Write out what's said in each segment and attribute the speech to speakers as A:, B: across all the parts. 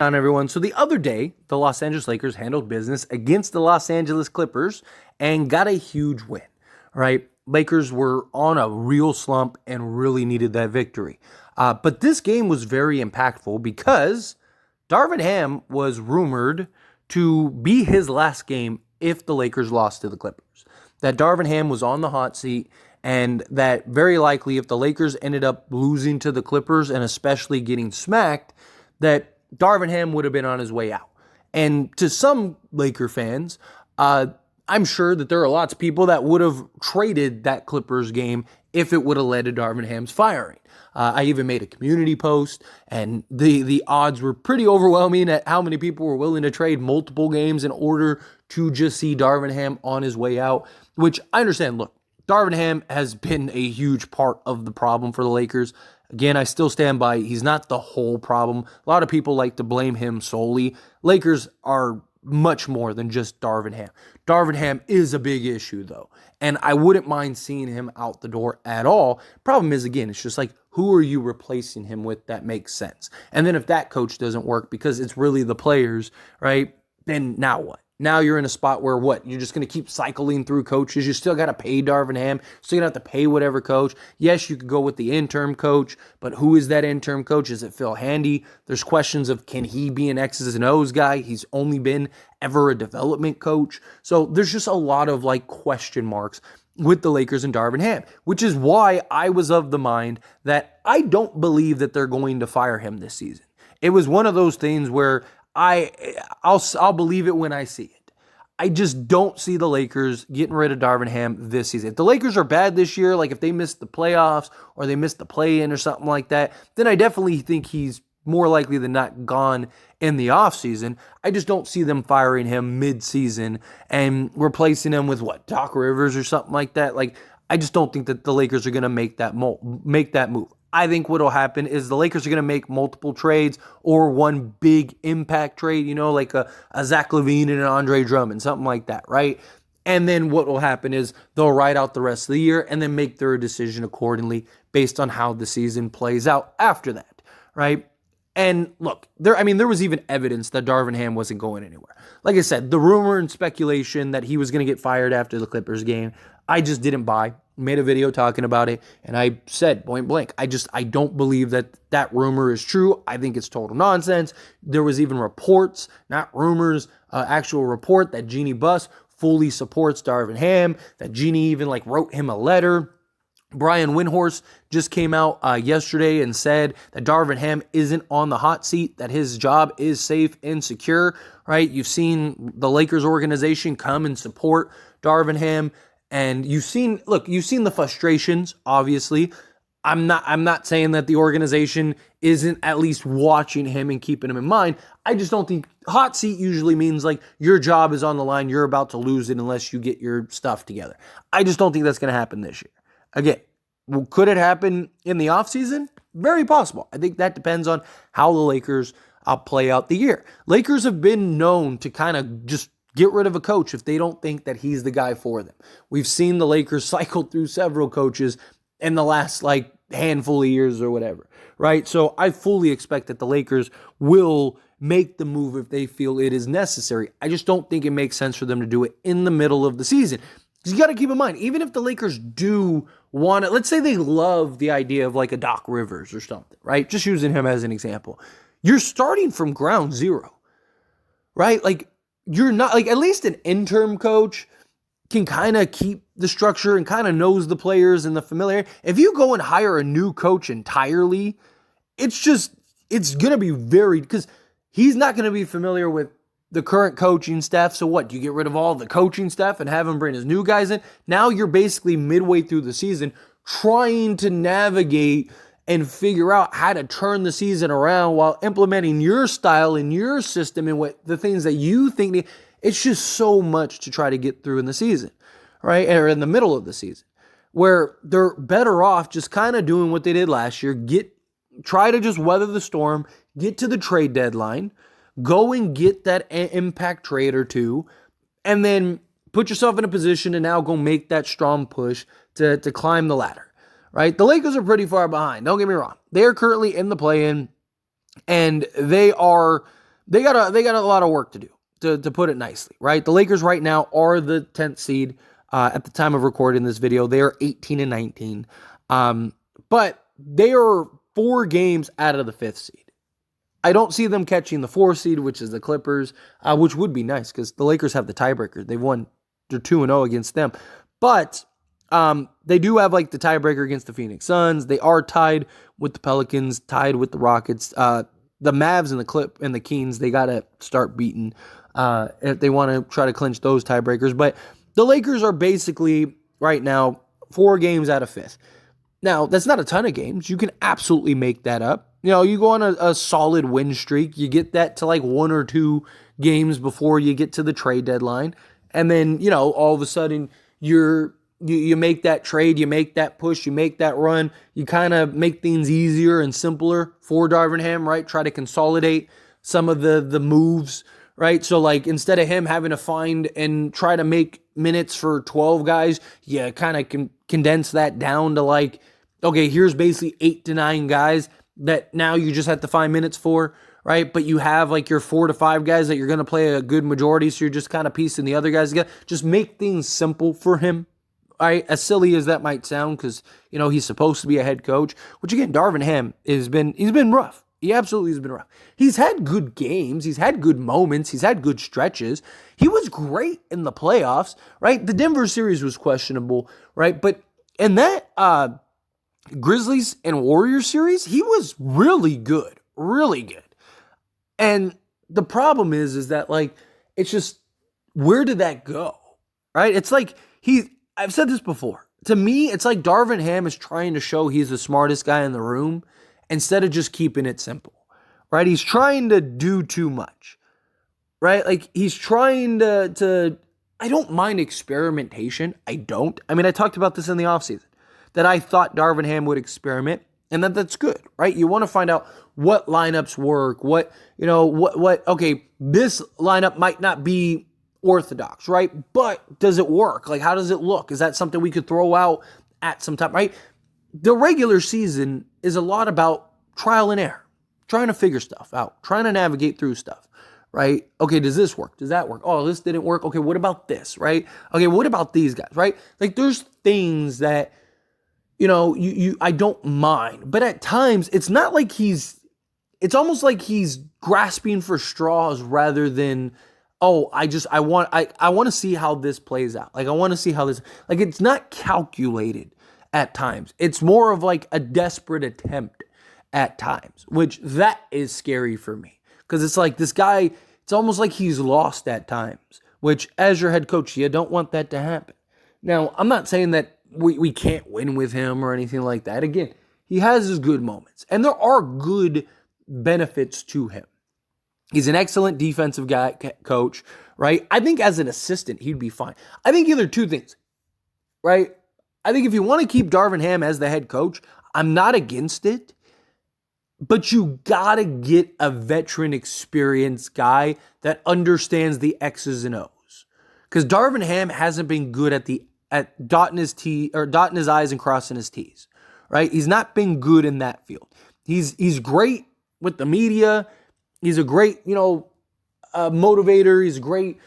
A: On everyone. So the other day, the Los Angeles Lakers handled business against the Los Angeles Clippers and got a huge win, right? Lakers were on a real slump and really needed that victory. But this game was very impactful because Darvin Ham was rumored to be his last game if the Lakers lost to the Clippers. That Darvin Ham was on the hot seat, and that very likely if the Lakers ended up losing to the Clippers and especially getting smacked, that Darvin Ham would have been on his way out. And to some Laker fans, I'm sure that there are lots of people that would have traded that Clippers game if it would have led to Darvin Ham's firing. I even made a community post, and the odds were pretty overwhelming at how many people were willing to trade multiple games in order to just see Darvin Ham on his way out, which I understand. Look, Darvin Ham has been a huge part of the problem for the Lakers. Again, I still stand by he's not the whole problem. A lot of people like to blame him solely. Lakers are much more than just Darvin Ham. Darvin Ham is a big issue, though, and I wouldn't mind seeing him out the door at all. Problem is, again, it's just like, who are you replacing him with that makes sense? And then if that coach doesn't work because it's really the players, right, then now what? Now you're in a spot where what? You're just going to keep cycling through coaches. You still got to pay Darvin Ham. Still going to have to pay whatever coach. Yes, you could go with the interim coach, but who is that interim coach? Is it Phil Handy? There's questions of, can he be an X's and O's guy? He's only been ever a development coach. So there's just a lot of question marks with the Lakers and Darvin Ham, which is why I was of the mind that I don't believe that they're going to fire him this season. It was one of those things where I'll believe it when I see it. I just don't see the Lakers getting rid of Darvin Ham this season. If the Lakers are bad this year, like if they miss the playoffs or they miss the play-in or something like that, then I definitely think he's more likely than not gone in the offseason. I just don't see them firing him mid-season and replacing him with Doc Rivers or something like that. I just don't think that the Lakers are going to make that move. I think what will happen is the Lakers are going to make multiple trades or one big impact trade, like a Zach LaVine and an Andre Drummond, something like that, right? And then what will happen is they'll ride out the rest of the year and then make their decision accordingly based on how the season plays out after that, right? And look, there was even evidence that Darvin Ham wasn't going anywhere. Like I said, the rumor and speculation that he was going to get fired after the Clippers game, I just didn't buy. Made a video talking about it, and I said point blank, I don't believe that rumor is true. I think it's total nonsense. There was even reports, not rumors, actual report that Jeannie Buss fully supports Darvin Ham, that Jeannie even wrote him a letter. Brian Windhorst just came out yesterday and said that Darvin Ham isn't on the hot seat, that his job is safe and secure, right? You've seen the Lakers organization come and support Darvin Ham. And you've seen the frustrations, obviously. I'm not saying that the organization isn't at least watching him and keeping him in mind. I just don't think hot seat usually means your job is on the line. You're about to lose it unless you get your stuff together. I just don't think that's going to happen this year. Again, could it happen in the offseason? Very possible. I think that depends on how the Lakers play out the year. Lakers have been known to kind of just get rid of a coach if they don't think that he's the guy for them. We've seen the Lakers cycle through several coaches in the last handful of years or whatever, right? So I fully expect that the Lakers will make the move if they feel it is necessary. I just don't think it makes sense for them to do it in the middle of the season. Because you got to keep in mind, even if the Lakers do want to, let's say they love the idea of a Doc Rivers or something, right? Just using him as an example. You're starting from ground zero, right? You're not at least an interim coach can kind of keep the structure and kind of knows the players and the familiar. If you go and hire a new coach entirely, it's going to be because he's not going to be familiar with the current coaching staff. So what? Do you get rid of all the coaching staff and have him bring his new guys in? Now you're basically midway through the season trying to navigate and figure out how to turn the season around while implementing your style and your system and what the things that you think. It's just so much to try to get through in the season, right? Or in the middle of the season, where they're better off just kind of doing what they did last year. Try to just weather the storm, get to the trade deadline, go and get that impact trade or two, and then put yourself in a position to now go make that strong push to climb the ladder. Right? The Lakers are pretty far behind. Don't get me wrong. They are currently in the play-in, and they are they got a lot of work to do, to put it nicely, right? The Lakers right now are the 10th seed at the time of recording this video. They are 18-19, but they are 4 games out of the 5th seed. I don't see them catching the 4th seed, which is the Clippers, which would be nice because the Lakers have the tiebreaker. They've won, they're 2-0 against them, but they do have like the tiebreaker against the Phoenix Suns. They are tied with the Pelicans, tied with the Rockets. The Mavs and the Kings, they got to start beating if they want to try to clinch those tiebreakers. But the Lakers are basically right now 4 games out of 5th. Now, that's not a ton of games. You can absolutely make that up. You know, you go on a solid win streak. You get that to like 1 or 2 games before you get to the trade deadline. And then, you know, all of a sudden you make that trade, you make that push, you make that run. You kind of make things easier and simpler for Darvin Ham, right? Try to consolidate some of the moves, right? So like instead of him having to find and try to make minutes for 12 guys, you kind of can condense that down to like, okay, here's basically 8 to 9 guys that now you just have to find minutes for, right? But you have like your 4 to 5 guys that you're going to play a good majority, so you're just kind of piecing the other guys together. Just make things simple for him, right? As silly as that might sound, because, you know, he's supposed to be a head coach, which again, Darvin Ham he's been rough. He absolutely has been rough. He's had good games. He's had good moments. He's had good stretches. He was great in the playoffs, right? The Denver series was questionable, right? But in that Grizzlies and Warriors series, he was really good, really good. And the problem is that like, it's just, where did that go, right? It's like I've said this before. To me, it's like Darvin Ham is trying to show he's the smartest guy in the room instead of just keeping it simple, right? He's trying to do too much, right? Like he's trying to I don't mind experimentation. I don't. I mean, I talked about this in the offseason, that I thought Darvin Ham would experiment, and that's good, right? You want to find out what lineups work, okay, this lineup might not be orthodox, right? But does it work? Like, how does it look? Is that something we could throw out at some time, right? The regular season is a lot about trial and error, trying to figure stuff out, trying to navigate through stuff, right? Okay, does this work? Does that work? Oh, this didn't work. Okay, what about this, right? Okay, what about these guys, right? Like, there's things that, you know, I don't mind, but at times it's not like it's almost like he's grasping for straws rather than, oh, I want to see how this plays out. Like, I want to see how this, like, it's not calculated at times. It's more of like a desperate attempt at times, which that is scary for me. Because it's like this guy, it's almost like he's lost at times, which as your head coach, you don't want that to happen. Now, I'm not saying that we can't win with him or anything like that. Again, he has his good moments, and there are good benefits to him. He's an excellent defensive coach, right? I think as an assistant, he'd be fine. I think either two things, right? I think if you want to keep Darvin Ham as the head coach, I'm not against it, but you got to get a veteran experienced guy that understands the X's and O's. Because Darvin Ham hasn't been good at dotting his I's and crossing his T's, right? He's not been good in that field. He's great with the media. He's a great, motivator. He's a great,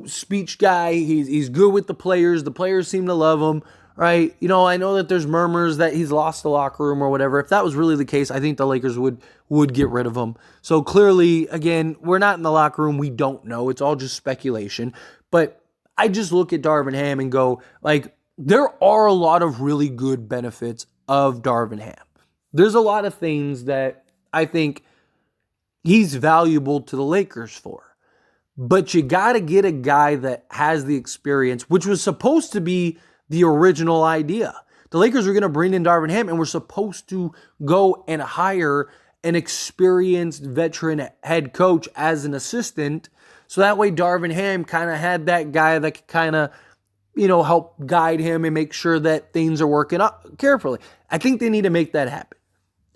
A: speech guy. He's good with the players. The players seem to love him, right? I know that there's murmurs that he's lost the locker room or whatever. If that was really the case, I think the Lakers would get rid of him. So clearly, again, we're not in the locker room. We don't know. It's all just speculation. But I just look at Darvin Ham and go, like, there are a lot of really good benefits of Darvin Ham. There's a lot of things that I think he's valuable to the Lakers for. But you got to get a guy that has the experience, which was supposed to be the original idea. The Lakers were going to bring in Darvin Ham, and we're supposed to go and hire an experienced veteran head coach as an assistant. So that way Darvin Ham kind of had that guy that could kind of, help guide him and make sure that things are working out carefully. I think they need to make that happen.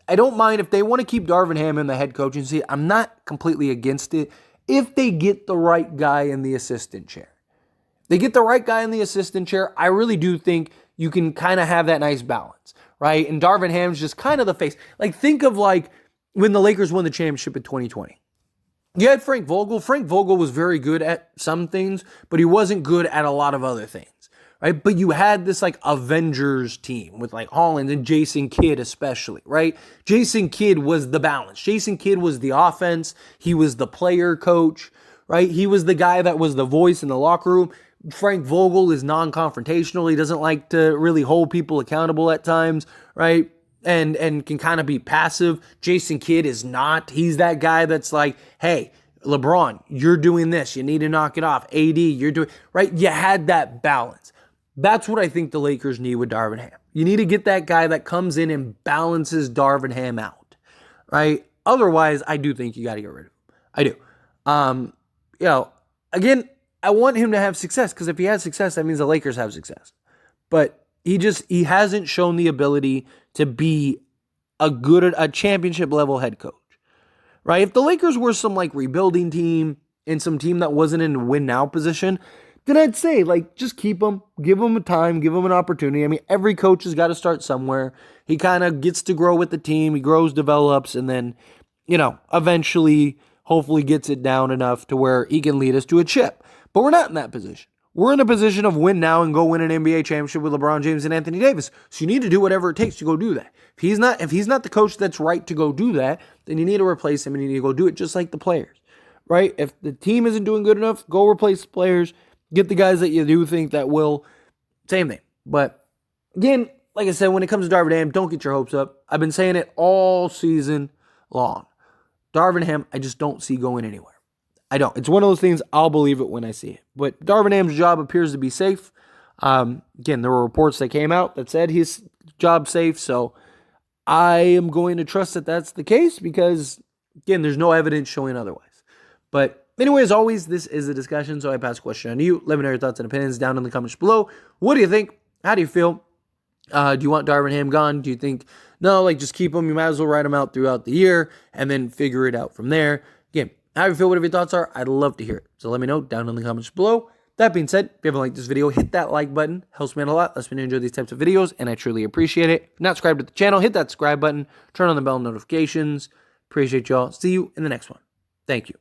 A: I don't mind if they want to keep Darvin Ham in the head coaching seat. I'm not completely against it if they get the right guy in the assistant chair. They get the right guy in the assistant chair. I really do think you can kind of have that nice balance, right? And Darvin Ham's just kind of the face. Like, think of like when the Lakers won the championship in 2020. You had Frank Vogel. Frank Vogel was very good at some things, but he wasn't good at a lot of other things. Right? But you had this like Avengers team with like Holland and Jason Kidd especially, right? Jason Kidd was the balance. Jason Kidd was the offense. He was the player coach, right? He was the guy that was the voice in the locker room. Frank Vogel is non-confrontational. He doesn't like to really hold people accountable at times, right? And can kind of be passive. Jason Kidd is not. He's that guy that's like, hey, LeBron, you're doing this. You need to knock it off. AD, you're doing, right? You had that balance. That's what I think the Lakers need with Darvin Ham. You need to get that guy that comes in and balances Darvin Ham out, right? Otherwise, I do think you got to get rid of him. I do. Again, I want him to have success because if he has success, that means the Lakers have success. But he hasn't shown the ability to be a championship level head coach, right? If the Lakers were some like rebuilding team and some team that wasn't in a win now position, then I'd say, like, just keep him, give him a time, give him an opportunity. I mean, every coach has got to start somewhere. He kind of gets to grow with the team. He grows, develops, and then, eventually, hopefully gets it down enough to where he can lead us to a chip. But we're not in that position. We're in a position of win now and go win an NBA championship with LeBron James and Anthony Davis. So you need to do whatever it takes to go do that. If he's not the coach that's right to go do that, then you need to replace him and you need to go do it just like the players, right? If the team isn't doing good enough, go replace the players. Get the guys that you do think that will. Same thing. But again, like I said, when it comes to Darvin Ham, don't get your hopes up. I've been saying it all season long. Darvin Ham, I just don't see going anywhere. I don't. It's one of those things, I'll believe it when I see it. But Darvin Ham's job appears to be safe. Again, there were reports that came out that said his job's safe. So I am going to trust that that's the case because, again, there's no evidence showing otherwise. But anyway, as always, this is a discussion, so I pass the question on to you. Let me know your thoughts and opinions down in the comments below. What do you think? How do you feel? Do you want Darvin Ham gone? Do you think, no, like just keep him? You might as well write him out throughout the year and then figure it out from there. Again, how do you feel? Whatever your thoughts are, I'd love to hear it. So let me know down in the comments below. That being said, if you haven't liked this video, hit that like button. Helps me out a lot. Lets me enjoy these types of videos, and I truly appreciate it. If you're not subscribed to the channel, hit that subscribe button. Turn on the bell notifications. Appreciate y'all. See you in the next one. Thank you.